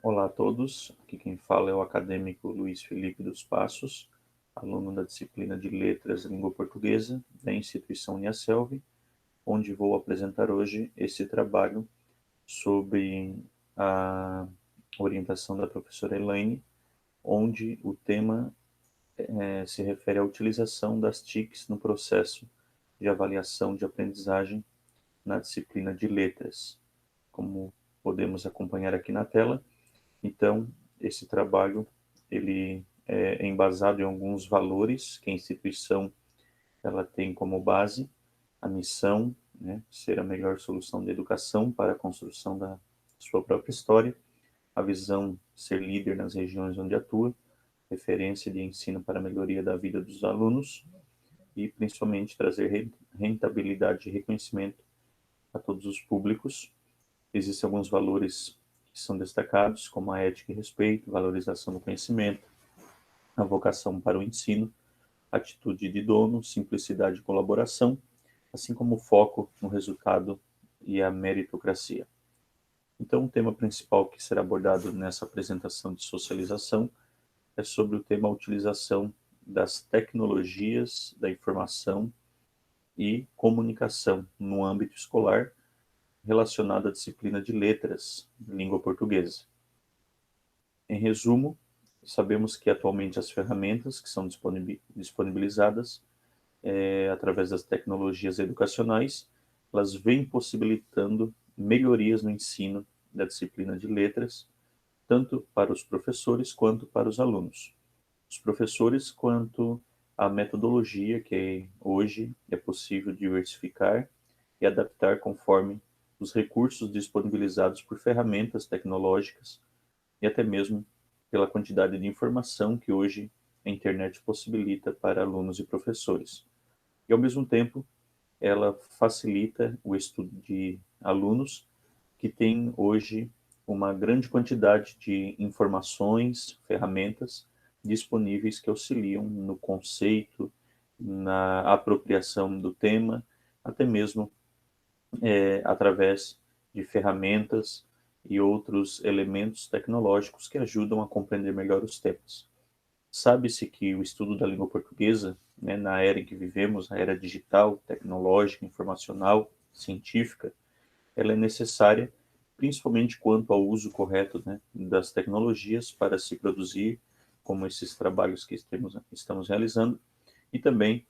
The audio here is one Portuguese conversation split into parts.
Olá a todos, aqui quem fala é o acadêmico Luiz Felipe dos Passos, aluno da disciplina de Letras e Língua Portuguesa da instituição Uniaselv, onde vou apresentar hoje esse trabalho sobre a orientação da professora Elaine, onde o tema se refere à utilização das TICs no processo de avaliação de aprendizagem na disciplina de Letras. Como podemos acompanhar aqui na tela, então, esse trabalho ele é embasado em alguns valores que a instituição ela tem como base: a missão, né, ser a melhor solução de educação para a construção da sua própria história, a visão, ser líder nas regiões onde atua, referência de ensino para a melhoria da vida dos alunos e principalmente trazer rentabilidade e reconhecimento a todos os públicos. Existem alguns valores que são destacados, como a ética e respeito, valorização do conhecimento, a vocação para o ensino, atitude de dono, simplicidade e colaboração, assim como o foco no resultado e a meritocracia. Então, o tema principal que será abordado nessa apresentação de socialização é sobre o tema utilização das tecnologias da informação e comunicação no âmbito escolar relacionado à disciplina de letras, língua portuguesa. Em resumo, sabemos que atualmente as ferramentas que são disponibilizadas através das tecnologias educacionais, elas vêm possibilitando melhorias no ensino da disciplina de letras, tanto para os professores quanto para os alunos. Os professores quanto à metodologia que hoje é possível diversificar e adaptar conforme os recursos disponibilizados por ferramentas tecnológicas e até mesmo pela quantidade de informação que hoje a internet possibilita para alunos e professores. E, ao mesmo tempo, ela facilita o estudo de alunos que têm hoje uma grande quantidade de informações, ferramentas disponíveis que auxiliam no conceito, na apropriação do tema, até mesmo através de ferramentas e outros elementos tecnológicos que ajudam a compreender melhor os temas. Sabe-se que o estudo da língua portuguesa, né, na era em que vivemos, a era digital, tecnológica, informacional, científica, ela é necessária principalmente quanto ao uso correto, né, das tecnologias para se produzir, como esses trabalhos que estamos realizando, e também,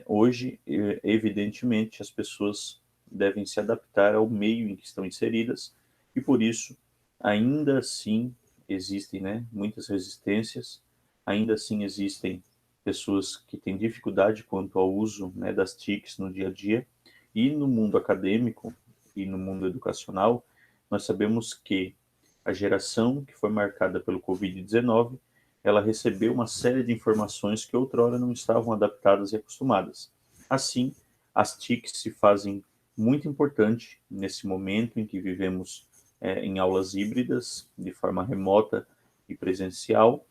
hoje, evidentemente, as pessoas devem se adaptar ao meio em que estão inseridas, e por isso, ainda assim, existem, né, muitas resistências, ainda assim existem pessoas que têm dificuldade quanto ao uso, né, das TICs no dia a dia, e no mundo acadêmico e no mundo educacional, nós sabemos que a geração que foi marcada pelo Covid-19, ela recebeu uma série de informações que outrora não estavam adaptadas e acostumadas. Assim, as TICs se fazem muito importante nesse momento em que vivemos em aulas híbridas, de forma remota e presencial,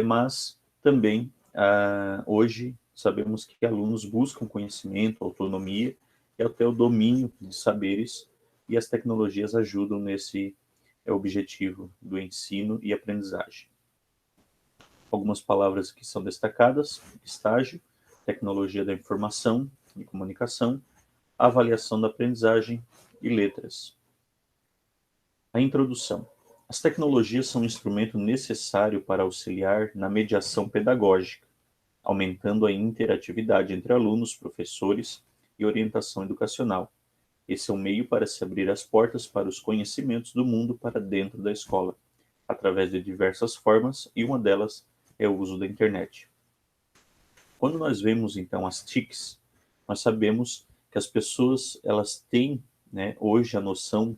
mas também hoje sabemos que alunos buscam conhecimento, autonomia e até o domínio de saberes, e as tecnologias ajudam nesse objetivo do ensino e aprendizagem. Algumas palavras que são destacadas: estágio, tecnologia da informação e comunicação, avaliação da aprendizagem e letras. A introdução. As tecnologias são um instrumento necessário para auxiliar na mediação pedagógica, aumentando a interatividade entre alunos, professores e orientação educacional. Esse é um meio para se abrir as portas para os conhecimentos do mundo para dentro da escola, através de diversas formas, e uma delas é o uso da internet. Quando nós vemos então as TICs, nós sabemos que as pessoas elas têm, né, hoje a noção,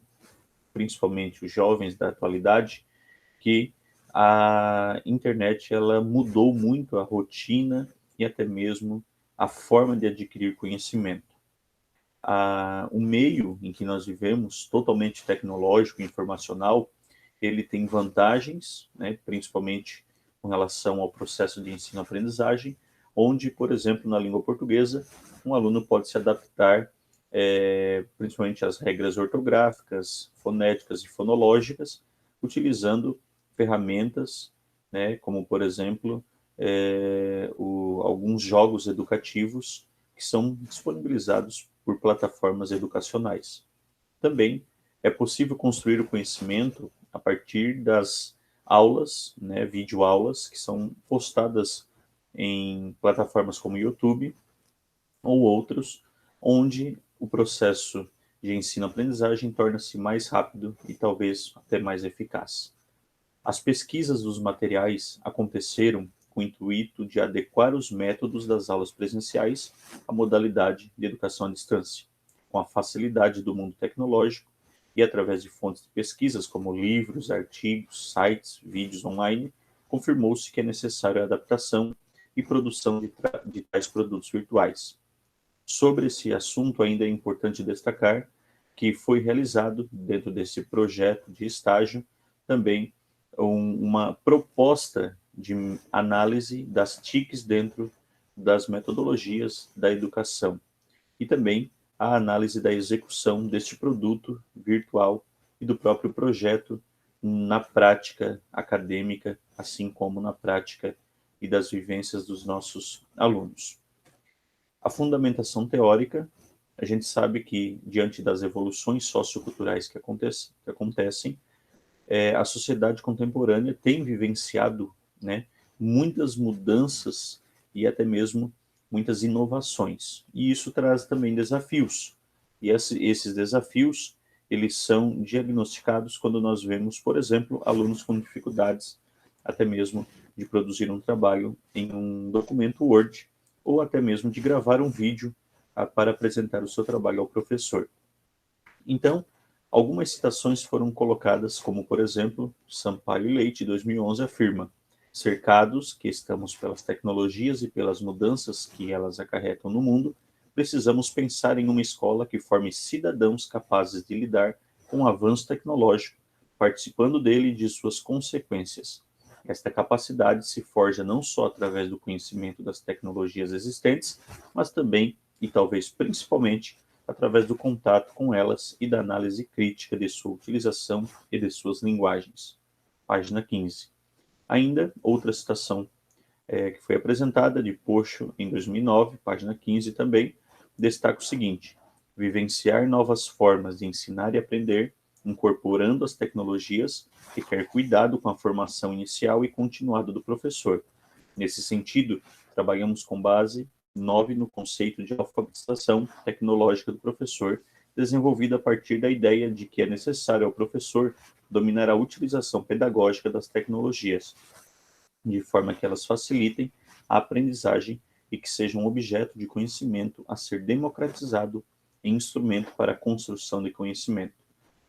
principalmente os jovens da atualidade, que a internet ela mudou muito a rotina e até mesmo a forma de adquirir conhecimento. O meio em que nós vivemos, totalmente tecnológico e informacional, ele tem vantagens, né, principalmente com relação ao processo de ensino-aprendizagem, onde, por exemplo, na língua portuguesa, um aluno pode se adaptar principalmente às regras ortográficas, fonéticas e fonológicas, utilizando ferramentas, né, como, por exemplo, alguns jogos educativos que são disponibilizados por plataformas educacionais. Também é possível construir o conhecimento a partir das aulas, né, videoaulas, que são postadas em plataformas como YouTube ou outros, onde o processo de ensino-aprendizagem torna-se mais rápido e talvez até mais eficaz. As pesquisas dos materiais aconteceram com o intuito de adequar os métodos das aulas presenciais à modalidade de educação à distância, com a facilidade do mundo tecnológico e através de fontes de pesquisas como livros, artigos, sites, vídeos online, confirmou-se que é necessária a adaptação e produção de tais produtos virtuais. Sobre esse assunto, ainda é importante destacar que foi realizado, dentro desse projeto de estágio, também uma proposta de análise das TICs dentro das metodologias da educação e também a análise da execução deste produto virtual e do próprio projeto na prática acadêmica, assim como na prática e das vivências dos nossos alunos. A fundamentação teórica, a gente sabe que, diante das evoluções socioculturais que acontecem, a sociedade contemporânea tem vivenciado, né, muitas mudanças e até mesmo muitas inovações. E isso traz também desafios. E esses desafios, eles são diagnosticados quando nós vemos, por exemplo, alunos com dificuldades, até mesmo de produzir um trabalho em um documento Word, ou até mesmo de gravar um vídeo para apresentar o seu trabalho ao professor. Então, algumas citações foram colocadas, como, por exemplo, Sampaio e Leite, 2011, afirma: cercados que estamos pelas tecnologias e pelas mudanças que elas acarretam no mundo, precisamos pensar em uma escola que forme cidadãos capazes de lidar com o avanço tecnológico, participando dele e de suas consequências. Esta capacidade se forja não só através do conhecimento das tecnologias existentes, mas também, e talvez principalmente, através do contato com elas e da análise crítica de sua utilização e de suas linguagens. Página 15. Ainda, outra citação que foi apresentada de Pocho em 2009, página 15 também, destaca o seguinte: vivenciar novas formas de ensinar e aprender, incorporando as tecnologias, requer cuidado com a formação inicial e continuada do professor. Nesse sentido, trabalhamos com base 9 no conceito de alfabetização tecnológica do professor, desenvolvido a partir da ideia de que é necessário ao professor dominar a utilização pedagógica das tecnologias, de forma que elas facilitem a aprendizagem e que sejam um objeto de conhecimento a ser democratizado em instrumento para a construção de conhecimento.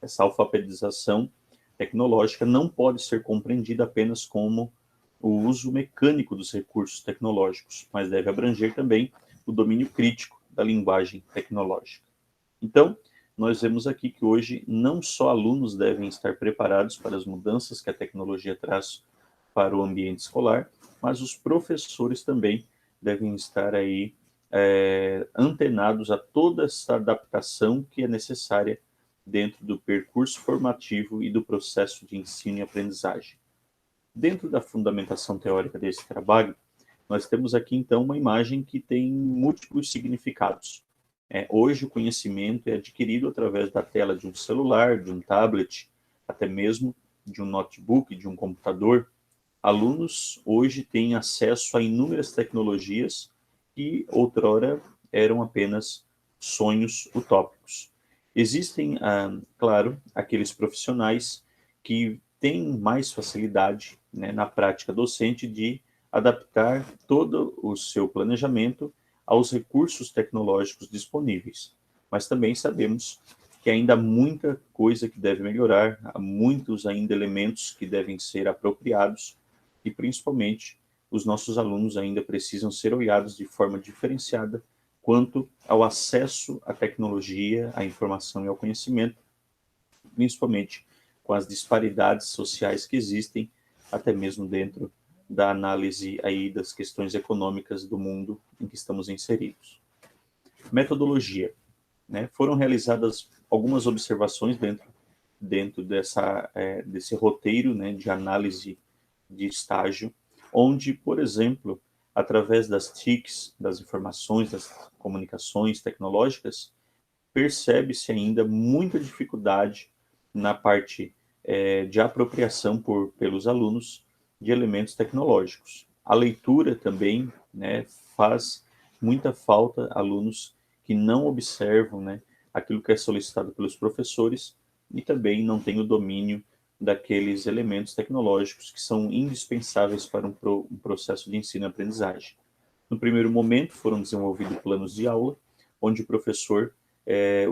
Essa alfabetização tecnológica não pode ser compreendida apenas como o uso mecânico dos recursos tecnológicos, mas deve abranger também o domínio crítico da linguagem tecnológica. Então, nós vemos aqui que hoje não só alunos devem estar preparados para as mudanças que a tecnologia traz para o ambiente escolar, mas os professores também devem estar aí antenados a toda essa adaptação que é necessária dentro do percurso formativo e do processo de ensino e aprendizagem. Dentro da fundamentação teórica desse trabalho, nós temos aqui então uma imagem que tem múltiplos significados. Hoje o conhecimento é adquirido através da tela de um celular, de um tablet, até mesmo de um notebook, de um computador. Alunos hoje têm acesso a inúmeras tecnologias que outrora eram apenas sonhos utópicos. Existem, claro, aqueles profissionais que têm mais facilidade, né, na prática docente de adaptar todo o seu planejamento aos recursos tecnológicos disponíveis. Mas também sabemos que ainda há muita coisa que deve melhorar, há muitos ainda elementos que devem ser apropriados e, principalmente, os nossos alunos ainda precisam ser olhados de forma diferenciada quanto ao acesso à tecnologia, à informação e ao conhecimento, principalmente com as disparidades sociais que existem, até mesmo dentro da análise aí das questões econômicas do mundo em que estamos inseridos. Metodologia, né? Foram realizadas algumas observações dentro dentro desse roteiro, né, de análise de estágio, onde, por exemplo, através das TICs, das informações, das comunicações tecnológicas, percebe-se ainda muita dificuldade na parte de apropriação pelos alunos de elementos tecnológicos. A leitura também, né, faz muita falta alunos que não observam, né, aquilo que é solicitado pelos professores e também não têm o domínio daqueles elementos tecnológicos que são indispensáveis para um processo de ensino-aprendizagem. No primeiro momento, foram desenvolvidos planos de aula, onde o professor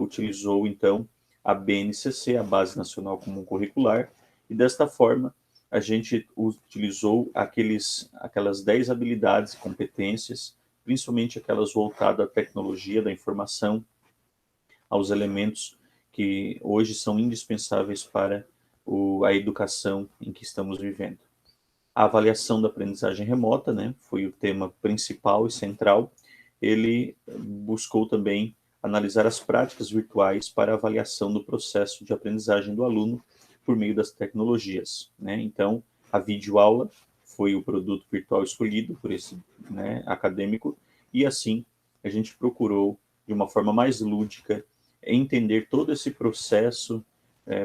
utilizou, então, a BNCC, a Base Nacional Comum Curricular, e desta forma a gente utilizou aquelas 10 habilidades e competências, principalmente aquelas voltadas à tecnologia da informação, aos elementos que hoje são indispensáveis para a educação em que estamos vivendo. A avaliação da aprendizagem remota, né, foi o tema principal e central. Ele buscou também analisar as práticas virtuais para avaliação do processo de aprendizagem do aluno por meio das tecnologias, né? Então, a videoaula foi o produto virtual escolhido por esse, né, acadêmico, e assim a gente procurou, de uma forma mais lúdica, entender todo esse processo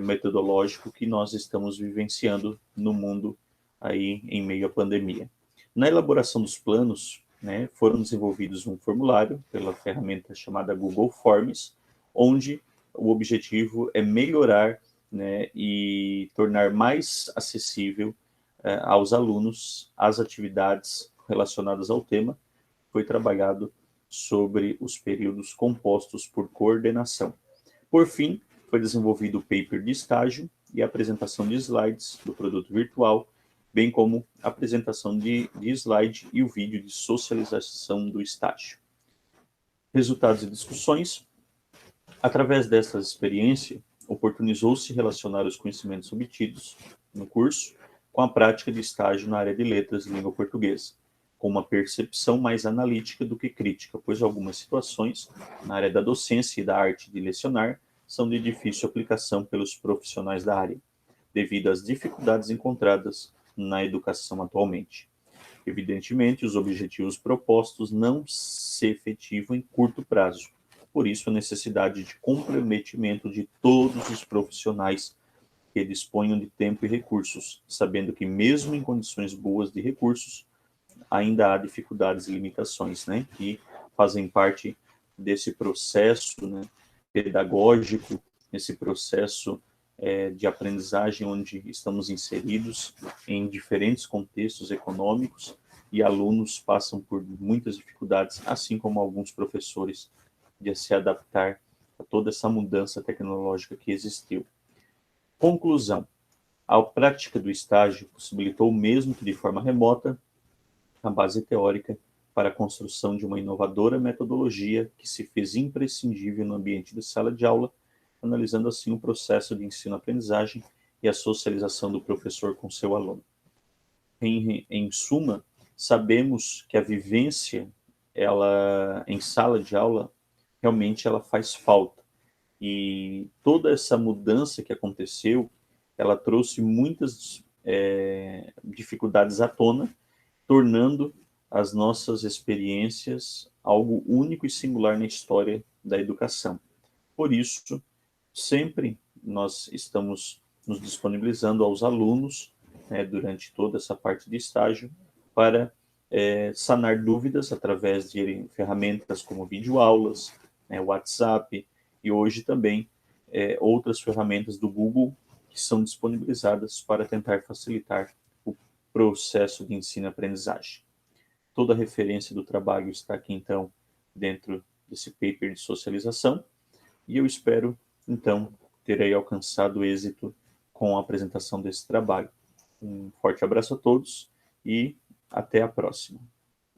metodológico que nós estamos vivenciando no mundo aí em meio à pandemia. Na elaboração dos planos, né, foram desenvolvidos um formulário pela ferramenta chamada Google Forms, onde o objetivo é melhorar, né, e tornar mais acessível aos alunos as atividades relacionadas ao tema. Foi trabalhado sobre os períodos compostos por coordenação. Por fim, foi desenvolvido o paper de estágio e a apresentação de slides do produto virtual, bem como a apresentação de slide e o vídeo de socialização do estágio. Resultados e discussões. Através dessa experiência, oportunizou-se relacionar os conhecimentos obtidos no curso com a prática de estágio na área de letras e língua portuguesa, com uma percepção mais analítica do que crítica, pois algumas situações, na área da docência e da arte de lecionar, são de difícil aplicação pelos profissionais da área, devido às dificuldades encontradas na educação atualmente. Evidentemente, os objetivos propostos não se efetivam em curto prazo, por isso a necessidade de comprometimento de todos os profissionais que disponham de tempo e recursos, sabendo que mesmo em condições boas de recursos, ainda há dificuldades e limitações, né, que fazem parte desse processo, né, pedagógico, esse processo de aprendizagem onde estamos inseridos em diferentes contextos econômicos e alunos passam por muitas dificuldades, assim como alguns professores, de se adaptar a toda essa mudança tecnológica que existiu. Conclusão. A prática do estágio possibilitou, mesmo que de forma remota, a base teórica para a construção de uma inovadora metodologia que se fez imprescindível no ambiente de sala de aula, analisando assim o processo de ensino-aprendizagem e a socialização do professor com seu aluno. Em suma, sabemos que a vivência, ela em sala de aula, realmente ela faz falta. E toda essa mudança que aconteceu, ela trouxe muitas dificuldades à tona, tornando as nossas experiências algo único e singular na história da educação. Por isso, sempre nós estamos nos disponibilizando aos alunos, né, durante toda essa parte de estágio, para sanar dúvidas através de ferramentas como videoaulas, né, WhatsApp, e hoje também outras ferramentas do Google que são disponibilizadas para tentar facilitar o processo de ensino-aprendizagem. Toda a referência do trabalho está aqui, então, dentro desse paper de socialização, e eu espero, então, ter aí alcançado êxito com a apresentação desse trabalho. Um forte abraço a todos e até a próxima.